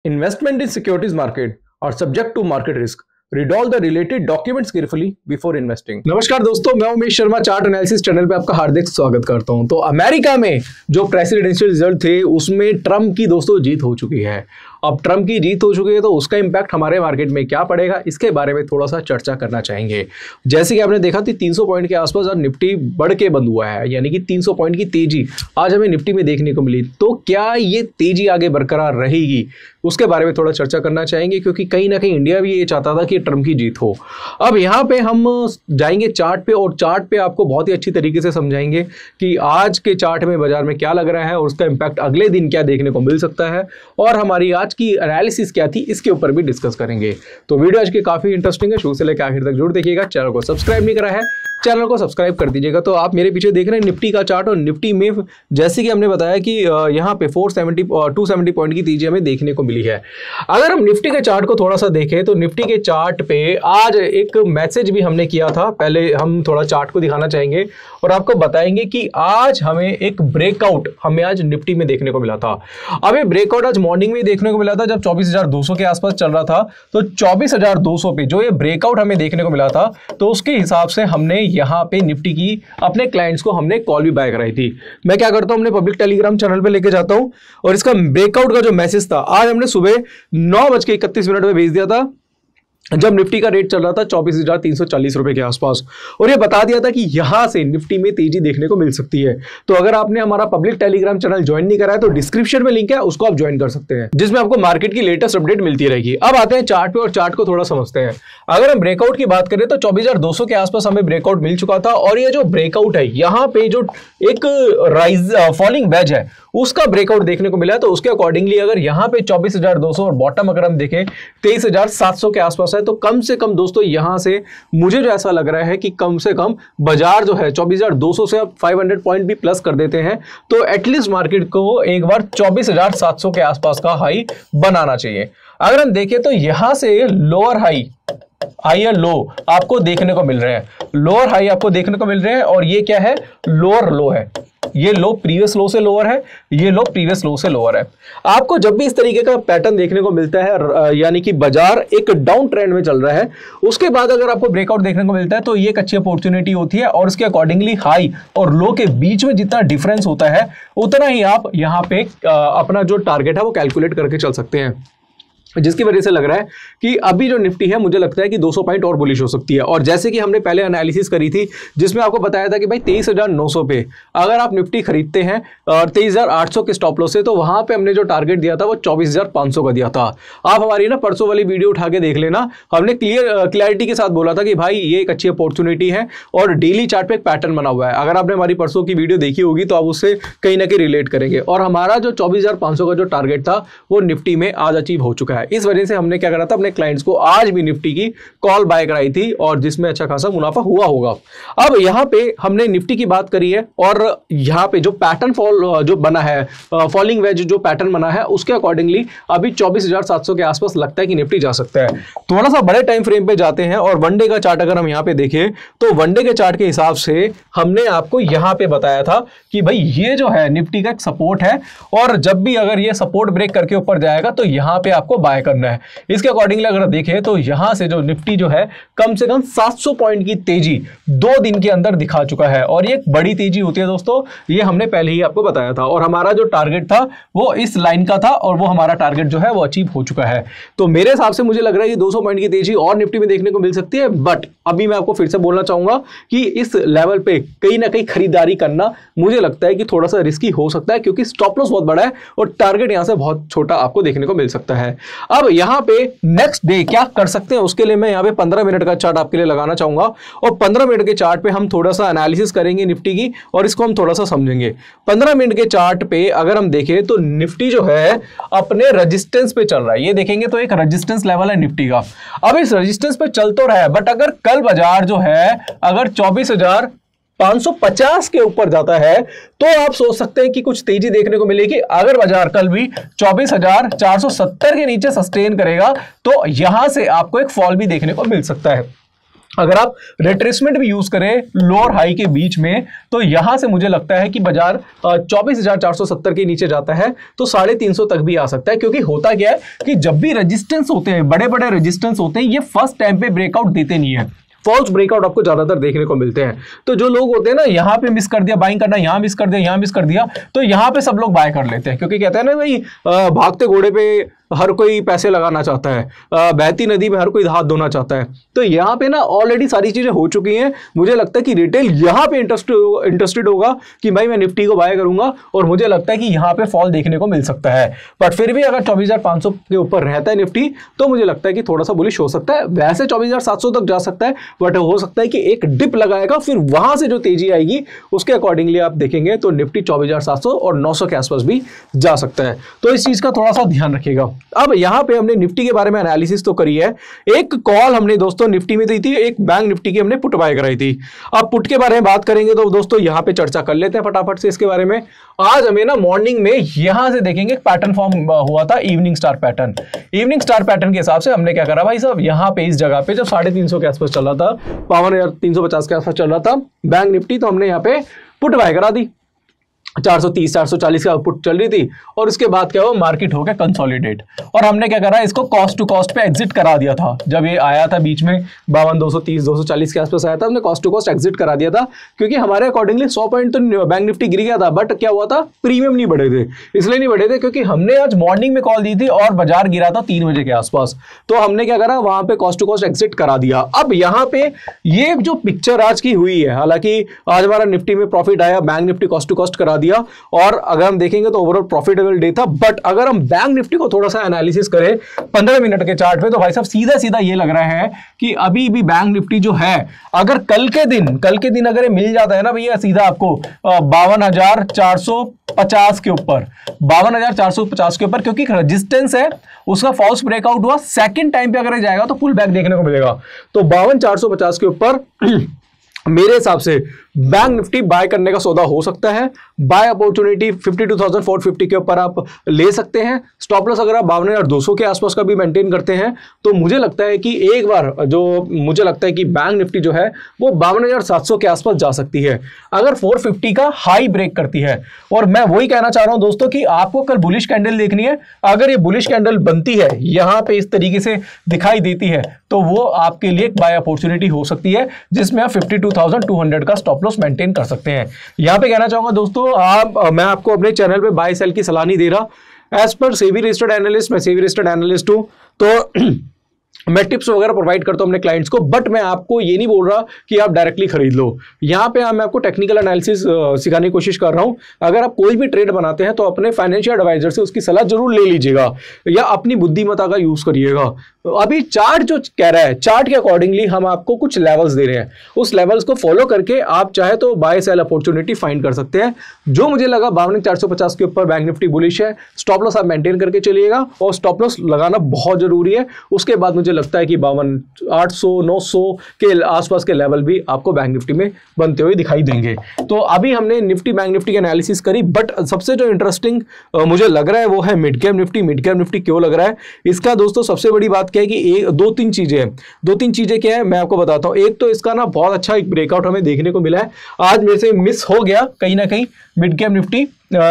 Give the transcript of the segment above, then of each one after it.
Investment in securities market are subject to market risk. Read all the related documents carefully before investing. नमस्कार दोस्तों, मैं Umesh Sharma chart analysis channel पे आपका हार्दिक स्वागत करता हूं। तो अमेरिका में जो प्रेसिडेंशियल रिजल्ट थे उसमें ट्रम्प की दोस्तों जीत हो चुकी है। अब ट्रम्प की जीत हो चुकी है तो उसका इंपैक्ट हमारे मार्केट में क्या पड़ेगा, इसके बारे में थोड़ा सा चर्चा करना चाहेंगे। जैसे कि आपने देखा थी 300 पॉइंट के आसपास आज निफ्टी बढ़ के बंद हुआ है, यानी कि 300 पॉइंट की तेजी आज हमें निफ्टी में देखने को मिली। तो क्या ये तेजी आगे बरकरार रहेगी, उसके बारे में थोड़ा चर्चा करना चाहेंगे, क्योंकि कहीं ना कहीं इंडिया भी ये चाहता था कि ट्रम्प की जीत हो। अब यहाँ पे हम जाएंगे चार्ट पे, और चार्ट पे आपको बहुत ही अच्छी तरीके से समझाएंगे कि आज के चार्ट में बाजार में क्या लग रहा है और उसका इंपैक्ट अगले दिन क्या देखने को मिल सकता है, और हमारी आज की एनालिसिस क्या थी इसके ऊपर भी डिस्कस करेंगे। तो वीडियो आज की काफी इंटरेस्टिंग है, शुरू से लेकर आखिर तक जरूर देखिएगा। चैनल को सब्सक्राइब नहीं करा है, चैनल को सब्सक्राइब कर दीजिएगा। तो आप मेरे पीछे देख रहे हैं निफ्टी का चार्ट, और निफ्टी में जैसे कि हमने बताया कि यहाँ पे 270 पॉइंट की तेजी हमें देखने को मिली है। अगर हम निफ्टी के चार्ट को थोड़ा सा देखें तो निफ्टी के चार्ट पे आज एक मैसेज भी हमने किया था। पहले हम थोड़ा चार्ट को दिखाना चाहेंगे और आपको बताएंगे कि आज हमें एक ब्रेकआउट हमें आज निफ्टी में देखने को मिला था। अब ये ब्रेकआउट आज मॉर्निंग में देखने को मिला था जब 24,200 के आसपास चल रहा था। तो 24,200 पे जो ये ब्रेकआउट हमें देखने को मिला था, तो उसके हिसाब से हमने यहाँ पे निफ्टी की अपने क्लाइंट्स को हमने कॉल भी बाय कराई थी। मैं क्या करता हूँ, अपने पब्लिक टेलीग्राम चैनल पे लेके जाता हूँ और इसका ब्रेकआउट का जो मैसेज था आज हमने सुबह 9:31 में भेज दिया था, जब निफ्टी का रेट चल रहा था 24,340 रुपए के आसपास, और ये बता दिया था कि यहां से निफ्टी में तेजी देखने को मिल सकती है। तो अगर आपने हमारा पब्लिक टेलीग्राम चैनल ज्वाइन नहीं करा है तो डिस्क्रिप्शन में लिंक है, उसको आप ज्वाइन कर सकते हैं, जिसमें आपको मार्केट की लेटेस्ट अपडेट मिलती रहेगी। अब आते हैं चार्ट पे और चार्ट को थोड़ा समझते हैं। अगर हम ब्रेकआउट की बात करें तो 24,200 के आसपास हमें ब्रेकआउट मिल चुका था, और ये जो ब्रेकआउट है यहाँ पे जो एक फॉलिंग वेज है उसका ब्रेकआउट देखने को मिला है। तो उसके अकॉर्डिंगली अगर यहाँ पे 24,200 और बॉटम अगर हम देखें 23,700 के आसपास है, तो कम से कम दोस्तों यहां से मुझे जो ऐसा लग रहा है कि कम से कम बाजार जो है 24,200 से अब 500 पॉइंट भी प्लस कर देते हैं, तो एटलीस्ट मार्केट को एक बार 24,700 के आसपास का हाई बनाना चाहिए। अगर हम देखें तो यहां से लोअर हाई हायर लो आपको देखने को मिल रहे हैं, लोअर हाई आपको देखने को मिल रहे हैं, और ये क्या है, लोअर लो है। ये लो प्रीवियस लो से लोअर है, ये लो प्रीवियस लो से लोअर है। आपको जब भी इस तरीके का पैटर्न देखने को मिलता है, यानी कि बाजार एक डाउन ट्रेंड में चल रहा है, उसके बाद अगर आपको ब्रेकआउट देखने को मिलता है तो ये एक अच्छी अपॉर्चुनिटी होती है, और उसके अकॉर्डिंगली हाई और लो के बीच में जितना डिफरेंस होता है उतना ही आप यहाँ पे अपना जो टारगेट है वो कैलकुलेट करके चल सकते हैं, जिसकी वजह से लग रहा है कि अभी जो निफ्टी है मुझे लगता है कि 200 पॉइंट और बुलिश हो सकती है। और जैसे कि हमने पहले एनालिसिस करी थी जिसमें आपको बताया था कि भाई 23,900 पे अगर आप निफ्टी खरीदते हैं और 23,800 के स्टॉप लॉस से, तो वहां पे हमने जो टारगेट दिया था वो 24,500 का दिया था। आप हमारी ना परसों वाली वीडियो उठा के देख लेना, हमने क्लियरिटी के साथ बोला था कि भाई ये एक अच्छी अपॉर्चुनिटी है और डेली चार्ट पे एक पैटर्न बना हुआ है। अगर आपने हमारी परसों की वीडियो देखी होगी तो आप उससे कहीं ना कहीं रिलेट करेंगे, और हमारा जो 24,500 का जो टारगेट था वो निफ्टी में आज अचीव हो चुका है। इस वजह से हमने क्या करा था, अपने क्लाइंट्स को आज भी निफ्टी की कॉल बाय कराई थी, और जिसमें अच्छा खासा मुनाफा हुआ होगा। अब यहां पे हमने निफ्टी की बात करी है, और यहां पे जो पैटर्न फॉल जो बना है, फॉलिंग वेज जो पैटर्न बना है, उसके अकॉर्डिंगली अभी 24,700 के आसपास लगता है कि निफ्टी जा सकता है। थोड़ा सा बड़े टाइम फ्रेम पे जाते हैं, और वनडे का चार्ट अगर हम यहां पे देखें तो वनडे के चार्ट के हिसाब से हमने आपको यहां पे बताया था कि भाई ये जो है निफ्टी का एक सपोर्ट है, और जब भी अगर ये सपोर्ट ब्रेक करके ऊपर जाएगा तो यहां पे आपको बाय करना है। इसके अकॉर्डिंगली अगर देखें तो यहां से जो निफ्टी जो है कम से कम 700 पॉइंट की तेजी 2 दिन के अंदर दिखा चुका है, और ये एक बड़ी तेजी होती है दोस्तों, ये हमने पहले ही आपको बताया था। और हमारा जो टारगेट था वो इस लाइन का था, और वो हमारा टारगेट जो है वो अचीव हो चुका है। तो मेरे हिसाब से मुझे लग रहा है कि 200 पॉइंट की तेजी और निफ्टी में देखने को मिल सकती है। बट अभी मैं आपको फिर से बोलना चाहूंगा कि इस लेवल पे कहीं ना कहीं खरीदारी करना मुझे लगता है कि थोड़ा सा रिस्की हो सकता है, क्योंकि स्टॉप लॉस बहुत बड़ा है और टारगेट यहां से बहुत छोटा आपको देखने को मिल सकता है। अब यहां पे नेक्स्ट डे क्या कर सकते हैं उसके लिए मैं यहाँ पे 15 मिनट का चार्ट आपके लिए लगाना चाहूंगा, और 15 मिनट के चार्ट पे हम थोड़ा सा एनालिसिस करेंगे निफ्टी की, और इसको हम थोड़ा सा समझेंगे। 15 मिनट के चार्ट पे अगर हम देखें तो निफ्टी जो है अपने रेजिस्टेंस पे चल रहा है, ये देखेंगे तो एक रेजिस्टेंस लेवल है निफ्टी का। अब इस रेजिस्टेंस पे चल तो रहा है, बट अगर कल बाजार जो है अगर 24,550 के ऊपर जाता है तो आप सोच सकते हैं कि कुछ तेजी देखने को मिलेगी। अगर बाजार कल भी 24,470 के नीचे सस्टेन करेगा तो यहां से आपको एक फॉल भी देखने को मिल सकता है। अगर आप रिट्रेसमेंट भी यूज करें लोअर हाई के बीच में, तो यहां से मुझे लगता है कि बाजार 24,470 के नीचे जाता है तो 350 तक भी आ सकता है। क्योंकि होता क्या है कि जब भी रेजिस्टेंस होते हैं, बड़े बड़े रेजिस्टेंस होते हैं, ये फर्स्ट टाइम पे ब्रेकआउट देते नहीं है, फॉल्स ब्रेकआउट आपको ज्यादातर देखने को मिलते हैं। तो जो लोग होते हैं ना, यहां पे मिस कर दिया बाइंग करना, यहां मिस कर दिया, यहां मिस कर दिया, तो यहां पे सब लोग बाय कर लेते हैं। क्योंकि कहते हैं ना भाई, भागते घोड़े पे हर कोई पैसे लगाना चाहता है, बहती नदी में हर कोई हाथ धोना चाहता है। तो यहाँ पे ना ऑलरेडी सारी चीजें हो चुकी हैं। मुझे लगता है कि रिटेल यहाँ पे इंटरेस्टेड होगा कि भाई मैं निफ्टी को बाय करूंगा, और मुझे लगता है कि यहाँ पे फॉल देखने को मिल सकता है। बट फिर भी अगर 24,500 के ऊपर रहता है निफ्टी, तो मुझे लगता है कि थोड़ा सा बुलिश हो सकता है। वैसे 24,700 तक जा सकता है, बट हो सकता है कि एक डिप लगाएगा, फिर वहां से जो तेजी आएगी उसके अकॉर्डिंगली आप देखेंगे तो निफ्टी 24,700 और 900 के आसपास भी जा सकता है। तो इस चीज का थोड़ा सा ध्यान रखिएगा। अब यहां पे हमने निफ्टी के बारे में एनालिसिस तो करी है, एक कॉल हमने दोस्तों निफ्टी में दी थी, एक बैंक निफ्टी की हमने पुट बाय कराई थी। अब पुट के बारे में बात करेंगे तो दोस्तों यहां पे चर्चा कर लेते हैं फटाफट से इसके बारे में। आज हमें ना मॉर्निंग में यहां से देखेंगे पैटर्न फॉर्म हुआ था, evening star pattern. Evening star pattern के हिसाब से हमने क्या करा भाई साहब, यहां पे इस जगह पे जब 350 के आसपास चल रहा था, 52,350 के आसपास चल रहा था बैंक निफ्टी, तो हमने यहाँ पे पुट बाय करा दी। 430 440 का आउटपुट चल रही थी, और उसके बाद क्या हुआ, मार्केट हो गया कंसोलिडेट, और हमने क्या करा, इसको कॉस्ट टू कॉस्ट पे एग्जिट करा दिया था। जब ये आया था बीच में 52,230 240 के आसपास आया था, हमने कॉस्ट टू कॉस्ट एग्जिट करा दिया था। क्योंकि हमारे अकॉर्डिंगली 100 पॉइंट तो बैंक निफ्टी गिर गया था, बट क्या हुआ था, प्रीमियम नहीं बढ़े थे। इसलिए नहीं बढ़े थे क्योंकि हमने आज मॉर्निंग में कॉल दी थी और बाजार गिरा था 3 बजे के आसपास, तो हमने क्या करा, वहां पे कॉस्ट टू कॉस्ट एग्जिट करा दिया। अब यहाँ पे ये जो पिक्चर आज की हुई है, हालांकि आज हमारा निफ्टी में प्रॉफिट आया, bank Nifty cost to cost करा दिया, और अगर हम देखेंगे तो ओवरऑल प्रॉफिटेबल डे था। बट अगर हम बैंक निफ्टी को थोड़ा सा एनालिसिस करें 15 मिनट के चार्ट पे, तो भाई साहब सीधा सीधा ये लग रहा है कि अभी भी बैंक निफ्टी जो है, अगर कल के दिन अगर ये मिल जाता है ना भैया, सीधा आपको 52,450 के ऊपर, 52,450 के ऊपर, क्योंकि रेजिस्टेंस है उसका फॉल्स ब्रेकआउट हुआ, सेकंड टाइम पे अगर जाएगा तो पुल बैक देखने को मिलेगा। तो 52,450 के ऊपर मेरे हिसाब से बैंक निफ्टी बाय करने का सौदा हो सकता है। बाय अपॉर्चुनिटी 52,450 के ऊपर आप ले सकते हैं। स्टॉप लॉस अगर आप 52,200 के आसपास का भी मेंटेन करते हैं, तो मुझे लगता है कि एक बार मुझे लगता है कि बैंक निफ्टी जो है वो 52,700 के आसपास जा सकती है, अगर 450 का हाई ब्रेक करती है। और मैं वही कहना चाह रहा हूं दोस्तों कि आपको कल बुलिश कैंडल देखनी है। अगर ये बुलिश कैंडल बनती है, यहां पे इस तरीके से दिखाई देती है, तो वो आपके लिए बाय अपॉर्चुनिटी हो सकती है, जिसमें आप 52,200 का स्टॉप लॉस मेंटेन कर सकते हैं। यहां पे कहना चाहूंगा दोस्तों, मैं आपको अपने चैनल पे बाय सेल की सलाह नहीं दे रहा। As per SEBI registered analyst, मैं सेबी रजिस्टर्ड एनालिस्ट हूं, तो मैं टिप्स वगैरह प्रोवाइड करता हूं अपने क्लाइंट्स को, बट मैं आपको ये नहीं बोल रहा कि आप डायरेक्टली खरीद लो। यहां पे मैं आपको टेक्निकल एनालिसिस सिखाने की कोशिश कर रहा हूं। अगर आप कोई भी ट्रेड बनाते हैं तो अपने फाइनेंशियल एडवाइजर से उसकी सलाह जरूर ले लीजिएगा, या अपनी बुद्धिमत्ता का यूज करिएगा। अभी चार्ट जो कह रहा है, चार्ट के अकॉर्डिंगली हम आपको कुछ लेवल्स दे रहे हैं, उस लेवल्स को फॉलो करके आप चाहे तो बाय सेल अपॉर्चुनिटी फाइंड कर सकते हैं। जो मुझे लगा 52,450 के ऊपर बैंक निफ्टी बुलिश है, स्टॉप लॉस आप मेंटेन करके चलिएगा, और स्टॉप लॉस लगाना बहुत जरूरी है। उसके बाद मुझे लगता है कि 52,800 900 के आसपास के लेवल भी आपको बैंक निफ्टी में बनते हुए दिखाई देंगे। तो अभी हमने निफ्टी बैंक निफ्टी की एनालिसिस करी, बट सबसे जो इंटरेस्टिंग मुझे लग रहा है वो है mid cap Nifty. Mid cap Nifty क्यों लग रहा है, इसका दोस्तों सबसे बड़ी बात क्या है कि दो तीन चीजें क्या है मैं आपको बताता हूं। एक तो इसका ना बहुत अच्छा एक ब्रेकआउट हमें देखने को मिला है, आज मेरे से मिस हो गया कहीं ना कहीं मिड कैप निफ्टी।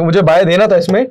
मुझे बाय देना था इसमें,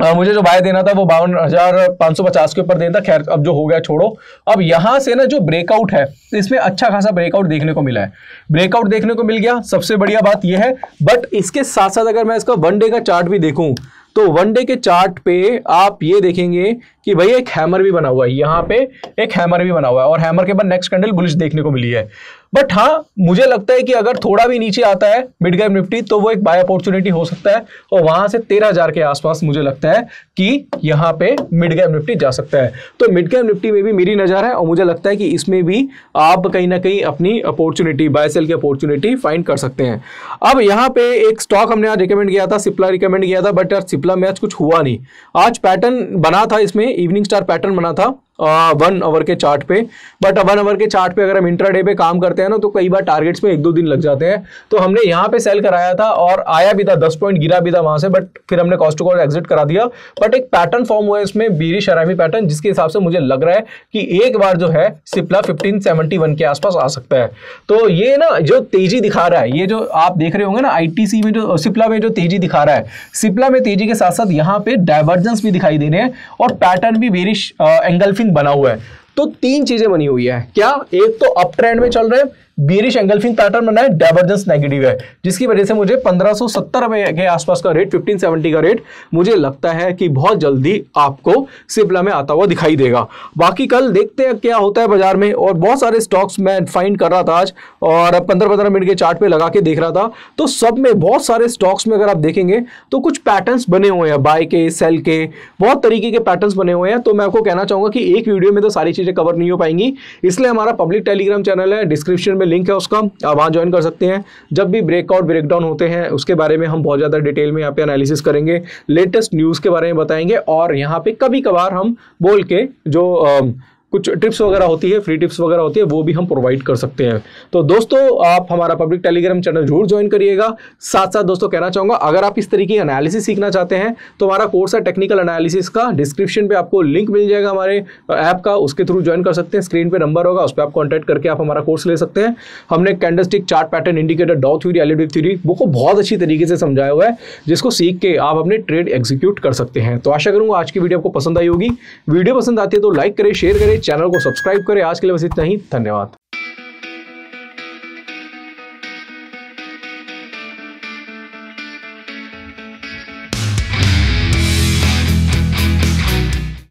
मुझे जो बाय देना था वो 52,550 के ऊपर देना था। खैर अब जो हो गया छोड़ो। अब यहां से ना जो ब्रेकआउट है, इसमें अच्छा खासा ब्रेकआउट देखने को मिला है, ब्रेकआउट देखने को मिल गया, सबसे बढ़िया बात यह है। बट इसके साथ साथ अगर मैं इसका 1 डे का चार्ट भी देखूं, तो 1 डे के चार्ट पे आप ये देखेंगे कि भाई एक हैमर भी बना हुआ है, यहाँ पे एक हैमर भी बना हुआ है, और हैमर के बाद नेक्स्ट कैंडल बुलिश देखने को मिली है। बट हाँ, मुझे लगता है कि अगर थोड़ा भी नीचे आता है मिड कैप निफ्टी, तो वो एक बाय अपॉर्चुनिटी हो सकता है, और वहां से 13,000 के आसपास मुझे लगता है कि यहाँ पे मिड कैप निफ्टी जा सकता है। तो मिड कैप निफ्टी में भी मेरी नजर है, और मुझे लगता है कि इसमें भी आप कहीं ना कहीं अपनी अपॉर्चुनिटी, बाय सेल की अपॉर्चुनिटी फाइंड कर सकते हैं। अब यहाँ पे एक स्टॉक हमने आज रिकमेंड किया था, सिप्ला रिकमेंड किया था, बट यार सिप्ला में आज कुछ हुआ नहीं। आज पैटर्न बना था, इसमें इवनिंग स्टार पैटर्न बना था, 1 आवर के चार्ट पे। बट 1 आवर के चार्ट पे अगर हम इंट्राडे पे काम करते हैं ना तो कई बार टारगेट्स में 1-2 दिन लग जाते हैं। तो हमने यहाँ पे सेल कराया था और आया भी था, 10 पॉइंट गिरा भी था वहां से, बट फिर हमने कॉस्ट टू कॉस्ट एग्जिट करा दिया। बट एक पैटर्न फॉर्म हुआ है इसमें, बेरिश हरामी पैटर्न, जिसके हिसाब से मुझे लग रहा है कि एक बार जो है सिप्ला 1571 के आसपास आ सकता है। तो ये ना जो तेजी दिखा रहा है, ये जो आप देख रहे होंगे ना आईटीसी में, जो सिप्ला में जो तेजी दिखा रहा है, सिप्ला में तेजी के साथ साथ यहाँ पे डाइवर्जेंस भी दिखाई दे रहे हैं और पैटर्न भी बेरिश एंगल्फिंग बना हुआ है। तो 3 चीजें बनी हुई है क्या, एक तो अप ट्रेंड में चल रहे हैं, बेरिश एंगल्फिंग पैटर्न बना है, डाइवर्जेंस नेगेटिव है, जिसकी वजह से मुझे 1570 के आसपास का रेट, 1570 का रेट मुझे लगता है कि बहुत जल्दी आपको सिप्ला में आता हुआ दिखाई देगा। बाकी कल देखते हैं क्या होता है बाजार में। और बहुत सारे स्टॉक्स मैं फाइंड कर रहा था आज और 15-15 मिनट के चार्ट पे लगा के देख रहा था, तो सब में बहुत सारे स्टॉक्स में अगर आप देखेंगे तो कुछ पैटर्न्स बने हुए हैं, बाय के, सेल के, बहुत तरीके के पैटर्न्स बने हुए हैं। तो मैं आपको कहना चाहूंगा कि एक वीडियो में तो सारी चीजें कवर नहीं हो पाएंगी, इसलिए हमारा पब्लिक टेलीग्राम चैनल है, डिस्क्रिप्शन में लिंक है उसका, आप वहां ज्वाइन कर सकते हैं। जब भी ब्रेकआउट ब्रेकडाउन होते हैं उसके बारे में हम बहुत ज्यादा डिटेल में यहाँ पे एनालिसिस करेंगे, लेटेस्ट न्यूज के बारे में बताएंगे और यहाँ पे कभी कभार हम बोल के जो कुछ टिप्स वगैरह होती है, फ्री टिप्स वगैरह होती है, वो भी हम प्रोवाइड कर सकते हैं। तो दोस्तों आप हमारा पब्लिक टेलीग्राम चैनल जरूर ज्वाइन करिएगा। साथ साथ दोस्तों कहना चाहूंगा, अगर आप इस तरीके की एनालिसिस सीखना चाहते हैं तो हमारा कोर्स है टेक्निकल एनालिसिस का, डिस्क्रिप्शन पे आपको लिंक मिल जाएगा हमारे ऐप का, उसके थ्रू ज्वाइन कर सकते हैं। स्क्रीन पे नंबर होगा, उस पर आप कॉन्टैक्ट करके आप हमारा कोर्स ले सकते हैं। हमने कैंडलस्टिक, चार्ट पैटर्न, इंडिकेटर, डॉ थ्योरी, एलईडी थ्योरी वो को बहुत अच्छी तरीके से समझाया हुआ है, जिसको सीख के आप अपने ट्रेड एग्जीक्यूट कर सकते हैं। तो आशा करूंगा आज की वीडियो आपको पसंद आई होगी। वीडियो पसंद आती है तो लाइक करें, शेयर करें, चैनल को सब्सक्राइब करें। आज के लिए बस इतना ही, धन्यवाद।